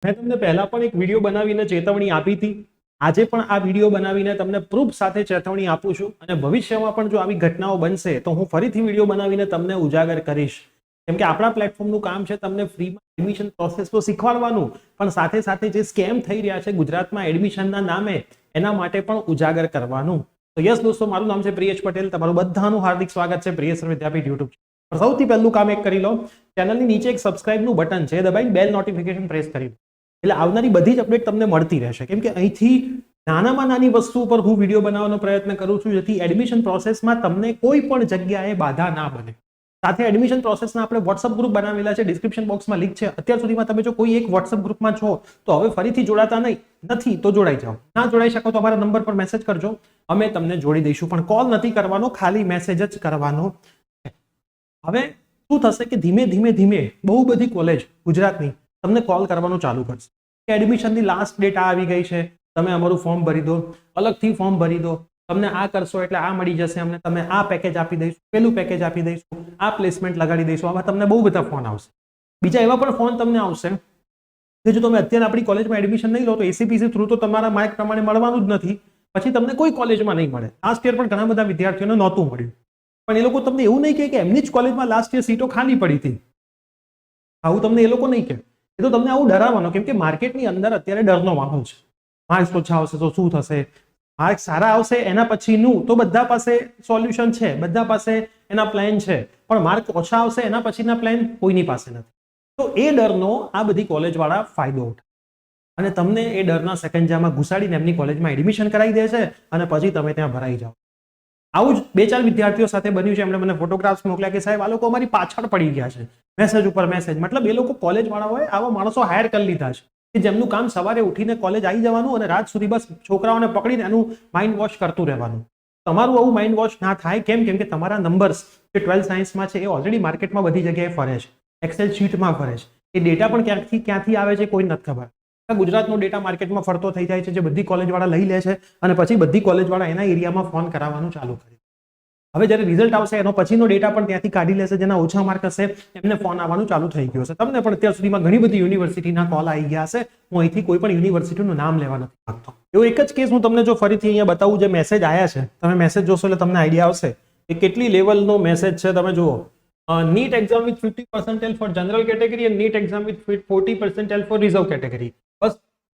મેં તમને પહેલા પણ એક વિડીયો બનાવીને ચેતવણી આપી હતી. આજે પણ આ વિડીયો બનાવીને તમને પ્રૂફ સાથે ચેતવણી આપું છું અને ભવિષ્યમાં પણ જો આવી ઘટનાઓ બનશે તો હું ફરીથી વિડીયો બનાવીને તમને ઉજાગર કરીશ. કેમ કે આપણા પ્લેટફોર્મનું કામ છે તમને ફ્રીમાં એડમિશન પ્રોસેસ તો શીખવાડવાનું, પણ સાથે સાથે જે સ્કેમ થઈ રહ્યા છે ગુજરાતમાં એડમિશનના નામે એના માટે પણ ઉજાગર કરવાનું. તો યસ દોસ્તો, મારું નામ છે પ્રિયેશ પટેલ. તમારું બધાનું હાર્દિક સ્વાગત છે પ્રિયેશ વિદ્યાપીઠ યુટ્યુબ ચેનલ. સૌથી પહેલું કામ એક કરી લો, ચેનલની નીચે એક સબસ્ક્રાઇબનું બટન છે, દબાઈને બેલ નોટિફિકેશન પ્રેસ કરી દો. એટલે આવનારી બધી જ અપડેટ તમને મળતી રહેશે. કેમ કે અહીંથી નાનામાં નાની વસ્તુ ઉપર હું વિડીયો બનાવવાનો પ્રયત્ન કરું છું, જેથી એડમિશન પ્રોસેસમાં તમને કોઈ પણ જગ્યાએ બાધા ના બને. સાથે એડમિશન પ્રોસેસના આપણે વોટ્સઅપ ગ્રુપ બનાવેલા છે, ડિસ્ક્રિપ્શન બોક્સમાં લિંક છે. અત્યાર સુધીમાં તમે જો કોઈ એક વોટ્સઅપ ગ્રુપમાં છો તો હવે ફરીથી જોડાતા નથી તો જોડાઈ જાઓ. ના જોડાઈ શકો તો અમારા નંબર પર મેસેજ કરજો, અમે તમને જોડી દઈશું. પણ કોલ નથી કરવાનો, ખાલી મેસેજ જ કરવાનો. હવે શું થશે કે ધીમે ધીમે બહુ બધી કોલેજ ગુજરાતની તમને કોલ કરવાનું ચાલુ કરશે કે એડમિશનની લાસ્ટ ડેટ આવી ગઈ છે, તમે અમારું ફોર્મ ભરી દો, અલગથી ફોર્મ ભરી દો, તમને આ કરશો એટલે આ મળી જશે, અમને તમે આ પેકેજ આપી દઈશું, પેલું પેકેજ આપી દઈશું, આ પ્લેસમેન્ટ લગાડી દઈશું. આવા તમને બહુ બધા ફોન આવશે. બીજા એવા પણ ફોન તમને આવશે કે જો તમે અત્યારે આપણી કોલેજમાં એડમિશન નહીં લો તો એસીપીસી થ્રુ તો તમારા માર્ક પ્રમાણે મળવાનું જ નથી, પછી તમને કોઈ કોલેજમાં નહીં મળે. લાસ્ટ યર પણ ઘણા બધા વિદ્યાર્થીઓને નહોતું મળ્યું, પણ એ લોકો તમને એવું નહીં કહે કે એમની જ કોલેજમાં લાસ્ટ યર સીટો ખાલી પડી હતી. આવું તમને એ લોકો નહીં કહે. એ તો તમને આવું ડરાવવાનો, કેમ કે માર્કેટની અંદર અત્યારે ડરનો માહોલ છે. માર્ક્સ ઓછા આવશે તો શું થશે, માર્ક્સ સારા આવશે એના પછીનું તો બધા પાસે સોલ્યુશન છે, બધા પાસે એના પ્લાન છે, પણ માર્ક ઓછા આવશે એના પછીના પ્લાન કોઈની પાસે નથી. તો એ ડરનો આ બધી કોલેજવાળા ફાયદો ઉઠાવે અને તમને એ ડરના સેકન્જામાં ઘુસાડીને એમની કોલેજમાં એડમિશન કરાવી દે છે અને પછી તમે ત્યાં ભરાઈ જાઓ. આવું જ 2-4 વિદ્યાર્થીઓ સાથે બન્યું છે. એમણે મને ફોટોગ્રાફ્સ મોકલ્યા કે સાહેબ આ લોકો અમારી પાછળ પડી ગયા છે, મેસેજ ઉપર મેસેજ. મતલબ એ લોકો કોલેજ વાળાઓએ આવા માણસો હાયર કરી લીધા છે કે જેમનું કામ સવારે ઉઠીને કોલેજ આવી જવાનું અને રાત સુધી બસ છોકરાઓને પકડીને એનું માઇન્ડ વોશ કરતું રહેવાનું. તમારું આવું માઇન્ડ વોશ ના થાય. કેમ કે તમારા નંબર્સ જે 12th સાયન્સમાં છે એ ઓલરેડી માર્કેટમાં બધી જગ્યાએ ફરે છે, એક્સેલ શીટમાં ફરે છે. એ ડેટા પણ ક્યાંથી આવે છે કોઈ નથી ખબર. ગુજરાતનો ડેટા માર્કેટમાં ફરતો થઈ જાય છે, જે બધી કોલેજવાળા લઈ લે છે અને પછી બધી કોલેજવાળા એના એરિયામાં ફોન કરાવવાનું ચાલુ કરે. હવે જ્યારે રિઝલ્ટ આવશે એનો પછીનો ડેટા પણ ત્યાંથી કાઢી લેશે. જેના ઓછા માર્ક હશે એમને ફોન આવવાનું ચાલુ થઈ ગયું હશે. તમને પણ અત્યાર સુધીમાં ઘણી બધી યુનિવર્સિટીના કોલ આવી ગયા હશે. હું અહીંથી કોઈ પણ યુનિવર્સિટીનું નામ લેવા નથી માંગતો. એવો એક જ કેસ હું તમને જો ફરીથી અહીંયા બતાવું, જે મેસેજ આવ્યા છે, તમે મેસેજ જોશો એટલે તમને આઈડિયા આવશે કે કેટલી લેવલનો મેસેજ છે. તમે જુઓ, NEET exam with 50% for general category and NEET exam with 40% for reserve category.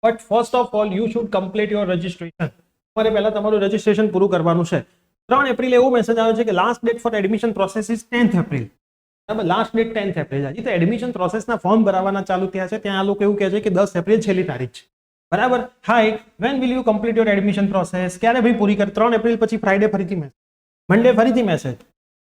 But first of all, you should complete your registration. તમારે પહેલા તમારું રજિસ્ટ્રેશન પૂરું કરવાનું છે. 3 એપ્રિલ એવો મેસેજ આવ્યો છે કે last date four admission process is 10th April. બરાબર, લાસ્ટ ડેટ 10th એપ્રિલ. હજી તો એડમિશન પ્રોસેસના ફોર્મ ભરાવાના ચાલુ થયા છે. ત્યાં આ લોકો એવું કહે છે કે 10 એપ્રિલ છેલ્લી તારીખ છે. બરાબર. Hi, when will you complete your admission process? ક્યારે ભાઈ પૂરી કરી? 3 એપ્રિલ પછી ફ્રાઈડે ફરીથી મેસેજ, મંડે ફરીથી message,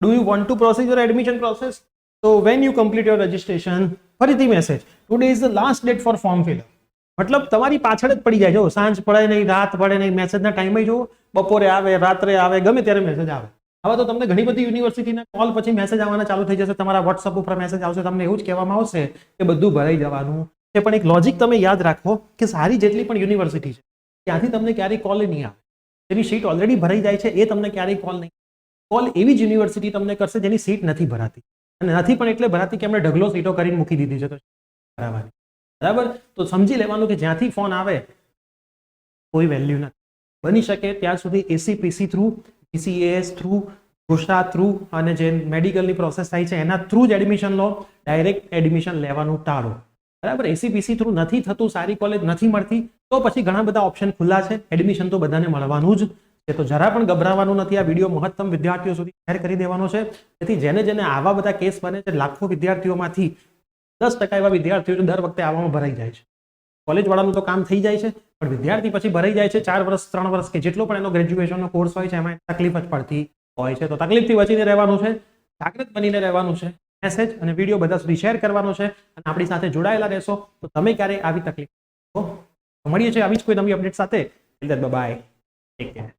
do you want to process your admission process? તો when you complete your registration? ફરીથી message, today is the last date for form fill up. મતલબ તમારી પાછળ જ પડી જાય. જો સાંજ પડે નહીં, રાત પડે નહીં, મેસેજના ટાઈમે જુઓ, બપોરે આવે, રાત્રે આવે, ગમે ત્યારે મેસેજ આવે. હવે તો તમને ઘણી બધી યુનિવર્સિટીના કોલ પછી મેસેજ આવવાના ચાલુ થઈ જશે. તમારા વોટ્સઅપ ઉપર મેસેજ આવશે, તમને એવું જ કહેવામાં આવશે કે બધું ભરાઈ જવાનું છે. પણ એક લોજિક તમે યાદ રાખો કે સારી જેટલી પણ યુનિવર્સિટી છે ત્યાંથી તમને ક્યારેય કોલ નહીં આવે. જેની સીટ ઓલરેડી ભરાઈ જાય છે એ તમને ક્યારેય કોલ નહીં. કોલ એવી જ યુનિવર્સિટી તમને કરશે જેની સીટ નથી ભરાતી, અને નથી પણ એટલે ભરાતી કે એમણે ઢગલો સીટો કરીને મૂકી દીધી છે તો ભરાવાની. બરાબર. તો સમજી લેવાનું કે જ્યાંથી ફોન આવે કોઈ વેલ્યુ નથી. બની શકે ત્યાં સુધી એસીપીસી થ્રુ, PCAS થ્રુ, ઘોષા થ્રુ અને જે મેડિકલની પ્રોસેસ થાય છે એના થ્રુ જ એડમિશન લો. ડાયરેક્ટ એડમિશન લેવાનું ટાળો. બરાબર. એસીપીસી થ્રુ નથી થતું, સારી કોલેજ નથી મળતી, તો પછી ઘણા બધા ઓપ્શન ખુલ્લા છે. એડમિશન તો બધાને મળવાનું જ છે. તો જરા પણ ગભરાવાનું નથી. આ વિડીયો મહત્તમ વિદ્યાર્થીઓ સુધી શેર કરી દેવાનો છે, જેથી જેને આવા બધા કેસ બને છે, લાખો વિદ્યાર્થીઓમાંથી 10% એવા વિદ્યાર્થીઓ દર વખતે આવવામાં ભરાઈ જાય છે. કોલેજ વાળાનું તો કામ થઈ જાય છે, પણ વિદ્યાર્થી પછી ભરાઈ જાય છે. 4 વર્ષ 3 વર્ષ કે જેટલો પણ એનો ગ્રેજ્યુએશનનો કોર્સ હોય છે એમાં તકલીફ જ પડતી હોય છે. તો તકલીફથી બચીને રહેવાનું છે, જાગૃત બનીને રહેવાનું છે. મેસેજ અને વિડીયો બધા સુધી શેર કરવાનો છે અને આપણી સાથે જોડાયેલા રહેશો તો તમે ક્યારેય આવી તકલીફ મળીએ છીએ આવી જ કોઈ નવી અપડેટ સાથે. Bye, take care.